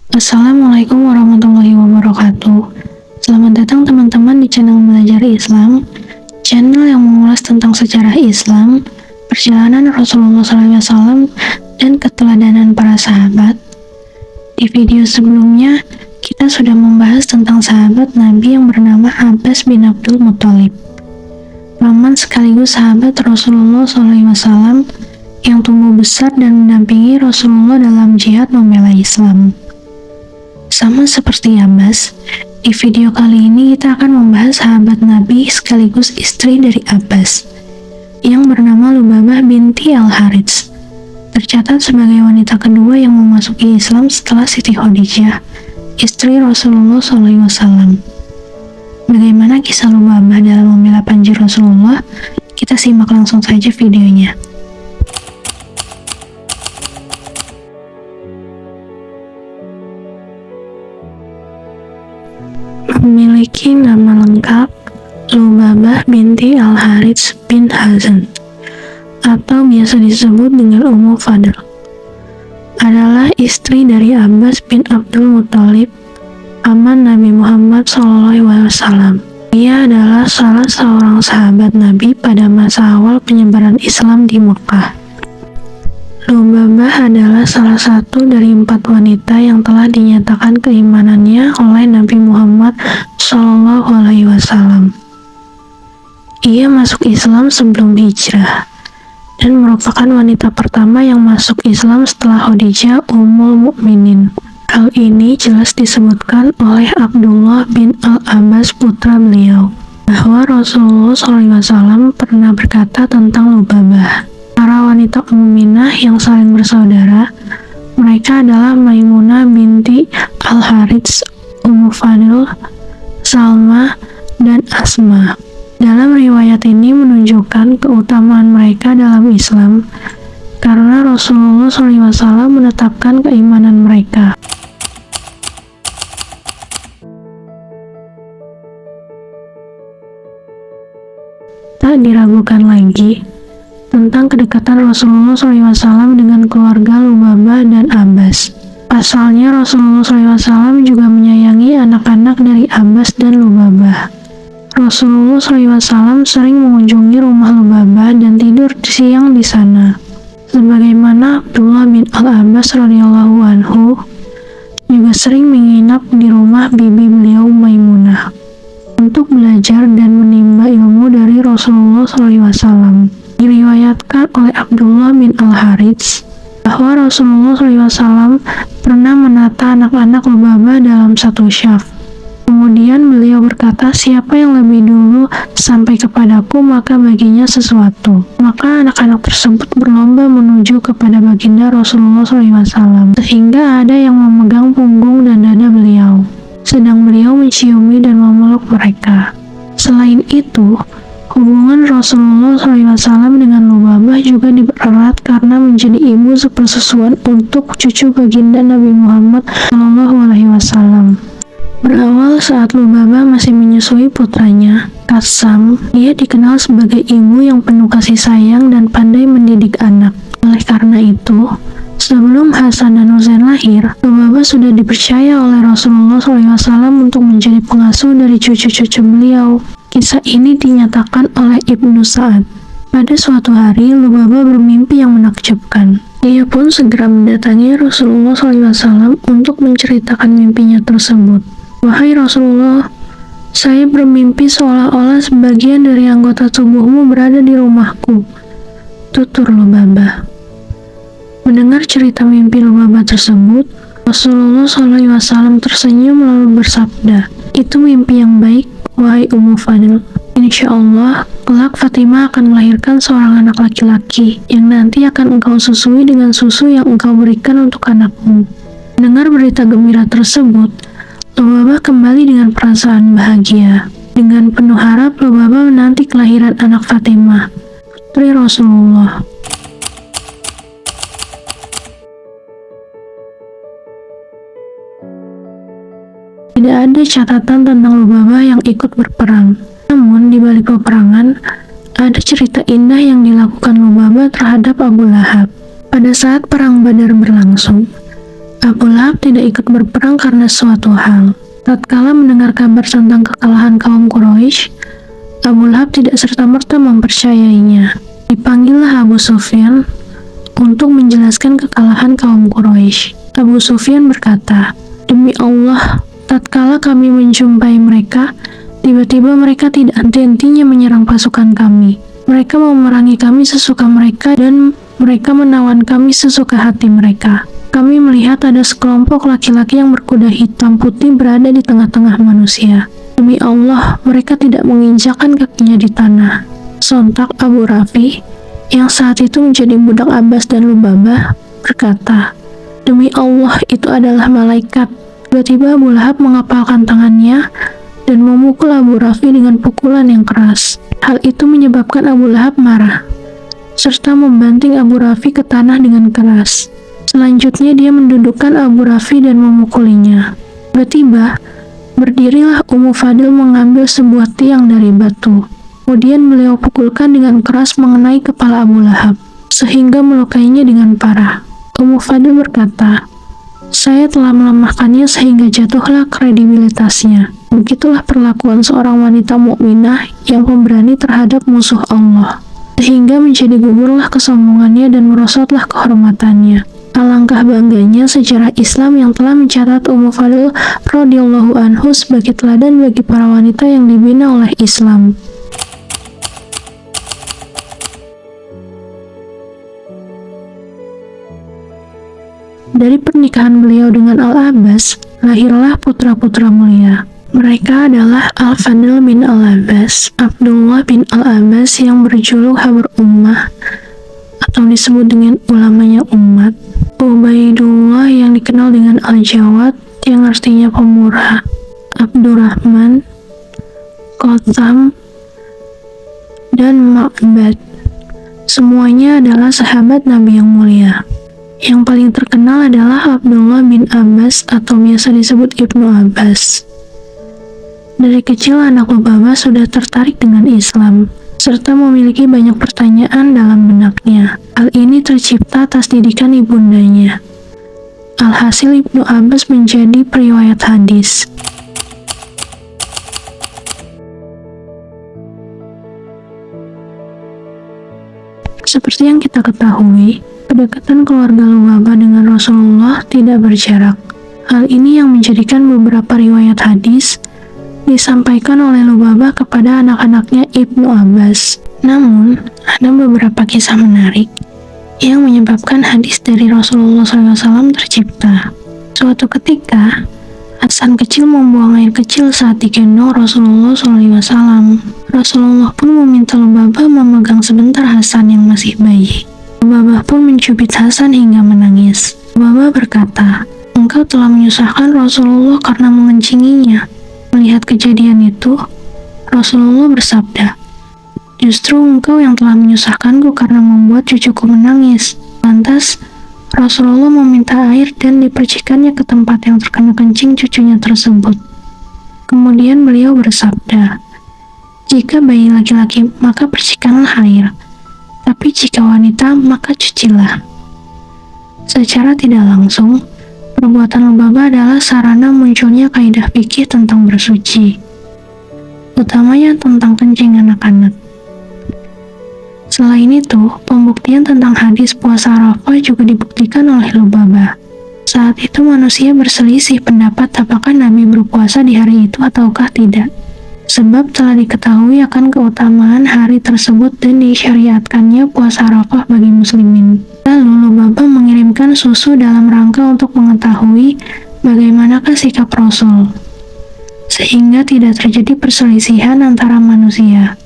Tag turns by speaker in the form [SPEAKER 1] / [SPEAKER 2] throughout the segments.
[SPEAKER 1] Assalamualaikum warahmatullahi wabarakatuh. Selamat datang teman-teman di channel Belajar Islam, channel yang mengulas tentang sejarah Islam, perjalanan Rasulullah SAW, dan keteladanan para sahabat. Di video sebelumnya, kita sudah membahas tentang sahabat Nabi yang bernama Abbas bin Abdul Muthalib, paman sekaligus sahabat Rasulullah SAW yang tumbuh besar dan mendampingi Rasulullah dalam jihad membela Islam. Sama seperti Abbas, di video kali ini kita akan membahas sahabat Nabi sekaligus istri dari Abbas, yang bernama Lubabah binti Al-Harits. Tercatat sebagai wanita kedua yang memasuki Islam setelah Siti Khadijah, istri Rasulullah SAW. Bagaimana kisah Lubabah dalam membela panji Rasulullah? Kita simak langsung saja videonya. Memiliki nama lengkap Lubabah binti Al-Harits bin Hazan, atau biasa disebut dengan Ummu Fadl, adalah istri dari Abbas bin Abdul Muthalib, paman Nabi Muhammad SAW. Ia adalah salah seorang sahabat Nabi pada masa awal penyebaran Islam di Mekah. Lubabah adalah salah satu dari 4 wanita yang telah dinyatakan keimanannya oleh Nabi Muhammad SAW. Ia masuk Islam sebelum hijrah dan merupakan wanita pertama yang masuk Islam setelah Khadijah Ummul Mukminin. Hal ini jelas disebutkan oleh Abdullah bin Al-Abbas putra beliau, bahwa Rasulullah SAW pernah berkata tentang Lubabah, para wanita mukminah yang saling bersaudara, mereka adalah Maimunah binti Al-Harits, Ummu Fadl, Salma, dan Asma. Dalam riwayat ini menunjukkan keutamaan mereka dalam Islam, karena Rasulullah SAW menetapkan keimanan mereka. Tak diragukan lagi tentang kedekatan Rasulullah SAW dengan keluarga Lubabah dan Abbas. Pasalnya Rasulullah SAW juga menyayangi anak-anak dari Abbas dan Lubabah. Rasulullah SAW sering mengunjungi rumah Lubabah dan tidur siang di sana. Sebagaimana Abdullah bin Al-Abbas radhiyallahu anhu juga sering menginap di rumah bibi beliau Maimunah untuk belajar dan menimba ilmu dari Rasulullah SAW. Diriwayatkan oleh Abdullah bin Al-Harits bahwa Rasulullah SAW pernah menata anak-anak Lubabah dalam satu syaf. Kemudian beliau berkata, siapa yang lebih dulu sampai kepadaku maka baginya sesuatu. Maka anak-anak tersebut berlomba menuju kepada baginda Rasulullah SAW, sehingga ada yang memegang punggung dan dada beliau, sedang beliau menciumi dan memeluk mereka. Selain itu, hubungan Rasulullah SAW dengan Lubabah juga dipererat karena menjadi ibu sepersusuan untuk cucu baginda Nabi Muhammad SAW. Berawal saat Lubabah masih menyusui putranya, Qassam, ia dikenal sebagai ibu yang penuh kasih sayang dan pandai mendidik anak. Oleh karena itu, sebelum Hasan dan Husain lahir, Lubabah sudah dipercaya oleh Rasulullah SAW untuk menjadi pengasuh dari cucu-cucu beliau. Kisah ini dinyatakan oleh Ibnu Sa'ad. Pada suatu hari, Lubabah bermimpi yang menakjubkan. Dia pun segera mendatangi Rasulullah SAW untuk menceritakan mimpinya tersebut. Wahai Rasulullah, saya bermimpi seolah-olah sebagian dari anggota tubuhmu berada di rumahku, tutur Lubabah. Mendengar cerita mimpi Lubabah tersebut, Rasulullah SAW tersenyum lalu bersabda, itu mimpi yang baik, wahai Ummu Fadl. Insya Allah, kelak Fatimah akan melahirkan seorang anak laki-laki yang nanti akan engkau susui dengan susu yang engkau berikan untuk anakmu. Mendengar berita gembira tersebut, Lubabah kembali dengan perasaan bahagia. Dengan penuh harap, Lubabah menanti kelahiran anak Fatimah, putri Rasulullah. Tidak ada catatan tentang Lubabah yang ikut berperang. Namun, di balik peperangan, ada cerita indah yang dilakukan Lubabah terhadap Abu Lahab. Pada saat perang Badar berlangsung, Abu Lahab tidak ikut berperang karena suatu hal. Tatkala mendengar kabar tentang kekalahan kaum Quraisy, Abu Lahab tidak serta-merta mempercayainya. Dipanggillah Abu Sufyan untuk menjelaskan kekalahan kaum Quraisy. Abu Sufyan berkata, "Demi Allah, tatkala kami menjumpai mereka, tiba-tiba mereka tidak henti-hentinya menyerang pasukan kami. Mereka memerangi kami sesuka mereka dan mereka menawan kami sesuka hati mereka. Kami melihat ada sekelompok laki-laki yang berkuda hitam putih berada di tengah-tengah manusia. Demi Allah, mereka tidak menginjakkan kakinya di tanah." Sontak Abu Rafi, yang saat itu menjadi budak Abbas dan Lubabah, berkata, "Demi Allah, itu adalah malaikat." Tiba-tiba Abu Lahab mengepalkan tangannya dan memukul Abu Rafi dengan pukulan yang keras. Hal itu menyebabkan Abu Lahab marah, serta membanting Abu Rafi ke tanah dengan keras. Selanjutnya dia mendudukkan Abu Rafi dan memukulinya. Tiba-tiba, berdirilah Ummu Fadil mengambil sebuah tiang dari batu. Kemudian beliau pukulkan dengan keras mengenai kepala Abu Lahab, sehingga melukainya dengan parah. Ummu Fadil berkata, "Saya telah melemahkannya sehingga jatuhlah kredibilitasnya." Begitulah perlakuan seorang wanita mukminah yang pemberani terhadap musuh Allah, sehingga menjadi gugurlah kesombongannya dan merosotlah kehormatannya. Alangkah bangganya sejarah Islam yang telah mencatat Ummu Fadil radhiyallahu anhu sebagai teladan bagi para wanita yang dibina oleh Islam. Dari pernikahan beliau dengan Al-Abbas, lahirlah putra-putra mulia. Mereka adalah Al-Fadl bin Al-Abbas, Abdullah bin Al-Abbas yang berjuluk Habrul Ummah atau disebut dengan ulamanya umat, Ubaidullah yang dikenal dengan Al-Jawad yang artinya pemurah, Abdurrahman, Qatham, dan Ma'bad. Semuanya adalah sahabat Nabi yang mulia. Yang paling terkenal adalah Abdullah bin Abbas atau biasa disebut Ibnu Abbas. Dari kecil anak Lubabah sudah tertarik dengan Islam, serta memiliki banyak pertanyaan dalam benaknya. Hal ini tercipta atas didikan ibundanya. Alhasil Ibnu Abbas menjadi periwayat hadis. Seperti yang kita ketahui, kedekatan keluarga Lubabah dengan Rasulullah tidak berjarak. Hal ini yang menjadikan beberapa riwayat hadis disampaikan oleh Lubabah kepada anak-anaknya Ibnu Abbas. Namun, ada beberapa kisah menarik yang menyebabkan hadis dari Rasulullah SAW tercipta. Suatu ketika, Hasan kecil membuang air kecil saat digendong Rasulullah SAW. Rasulullah pun meminta Lubabah memegang sebentar Hasan yang masih bayi. Lubabah pun mencubit Hasan hingga menangis. Lubabah berkata, "Engkau telah menyusahkan Rasulullah karena mengencinginya." Melihat kejadian itu, Rasulullah bersabda, "Justru engkau yang telah menyusahkanku karena membuat cucuku menangis." Lantas, Rasulullah meminta air dan dipercikannya ke tempat yang terkena kencing cucunya tersebut. Kemudian beliau bersabda, "Jika bayi laki-laki, maka percikanlah air. Tapi jika wanita, maka cucilah." Secara tidak langsung, perbuatan Lubabah adalah sarana munculnya kaidah fikih tentang bersuci, utamanya tentang kencing anak-anak. Selain itu, pembuktian tentang hadis puasa Arafah juga dibuktikan oleh Lubabah. Saat itu manusia berselisih pendapat apakah Nabi berpuasa di hari itu ataukah tidak. Sebab telah diketahui akan keutamaan hari tersebut dan disyariatkannya puasa Arafah bagi muslimin. Lalu Lubabah mengirimkan susu dalam rangka untuk mengetahui bagaimanakah sikap Rasul, sehingga tidak terjadi perselisihan antara manusia.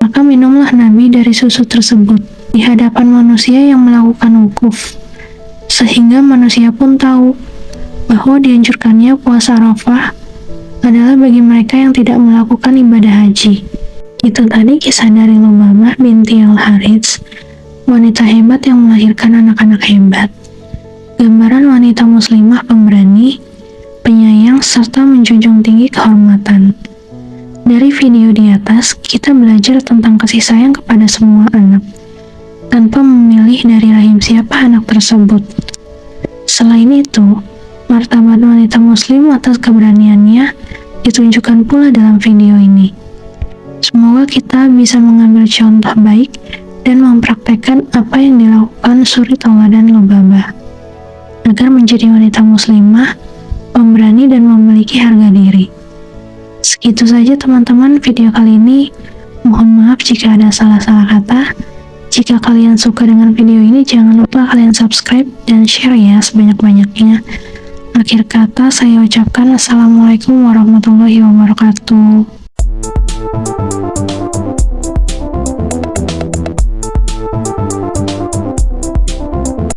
[SPEAKER 1] Maka minumlah Nabi dari susu tersebut di hadapan manusia yang melakukan wukuf, sehingga manusia pun tahu bahwa dianjurkannya puasa Arafah adalah bagi mereka yang tidak melakukan ibadah haji. Itu tadi kisah dari Lubabah binti Al-Harits, wanita hebat yang melahirkan anak-anak hebat. Gambaran wanita muslimah pemberani, penyayang, serta menjunjung tinggi kehormatan. Dari video di atas, kita belajar tentang kasih sayang kepada semua anak, tanpa memilih dari rahim siapa anak tersebut. Selain itu, muslim atas keberaniannya ditunjukkan pula dalam video ini. Semoga kita bisa mengambil contoh baik dan mempraktekkan apa yang dilakukan Suri Tauladan Lubabah, agar menjadi wanita muslimah, pemberani dan memiliki harga diri. Segitu saja teman-teman video kali ini. Mohon maaf jika ada salah-salah kata. Jika kalian suka dengan video ini, jangan lupa kalian subscribe dan share ya sebanyak-banyaknya. Akhir kata saya ucapkan Assalamualaikum warahmatullahi wabarakatuh.